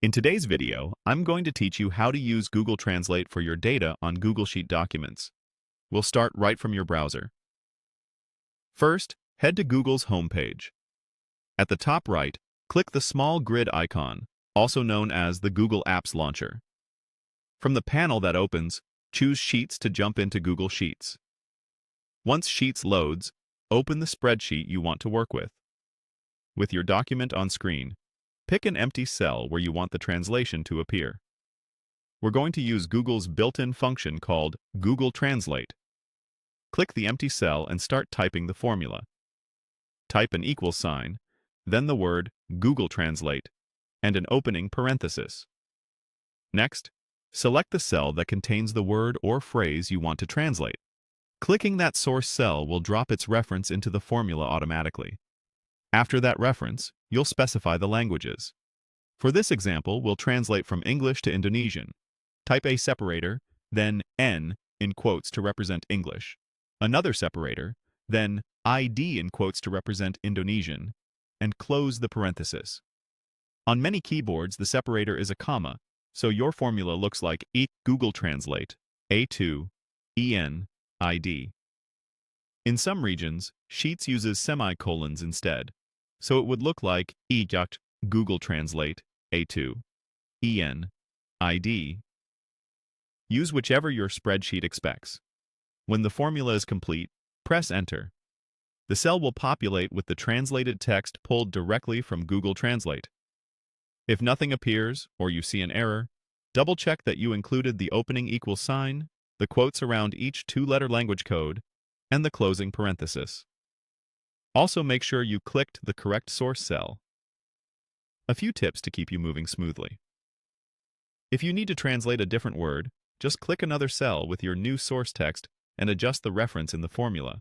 In today's video, I'm going to teach you how to use Google Translate for your data on Google Sheet documents. We'll start right from your browser. First, head to Google's homepage. At the top right, click the small grid icon, also known as the Google Apps Launcher. From the panel that opens, choose Sheets to jump into Google Sheets. Once Sheets loads, open the spreadsheet you want to work with. With your document on screen, pick an empty cell where you want the translation to appear. We're going to use Google's built-in function called Google Translate. Click the empty cell and start typing the formula. Type an equal sign, then the word Google Translate, and an opening parenthesis. Next, select the cell that contains the word or phrase you want to translate. Clicking that source cell will drop its reference into the formula automatically. After that reference, you'll specify the languages. For this example, we'll translate from English to Indonesian. Type a separator, then N in quotes to represent English, another separator, then ID in quotes to represent Indonesian, and close the parenthesis. On many keyboards, the separator is a comma, so your formula looks like Google Translate, A2, EN, ID. In some regions, Sheets uses semicolons instead, so it would look like Google Translate, A2, EN, ID. Use whichever your spreadsheet expects. When the formula is complete, press Enter. The cell will populate with the translated text pulled directly from Google Translate. If nothing appears or you see an error, double-check that you included the opening equal sign, the quotes around each two-letter language code, and the closing parenthesis. Also make sure you clicked the correct source cell. A few tips to keep you moving smoothly. If you need to translate a different word, just click another cell with your new source text and adjust the reference in the formula.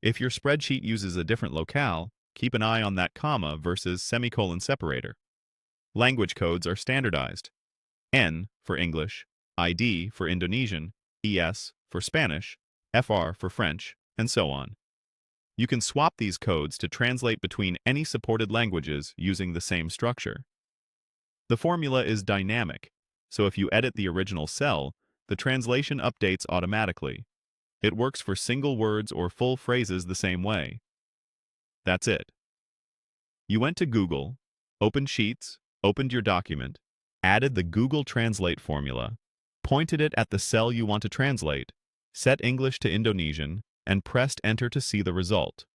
If your spreadsheet uses a different locale, keep an eye on that comma versus semicolon separator. Language codes are standardized. N for English, ID for Indonesian, ES for Spanish, FR for French, and so on. You can swap these codes to translate between any supported languages using the same structure. The formula is dynamic, so if you edit the original cell, the translation updates automatically. It works for single words or full phrases the same way. That's it. You went to Google, opened Sheets, opened your document, added the Google Translate formula, pointed it at the cell you want to translate, set English to Indonesian, and pressed Enter to see the result.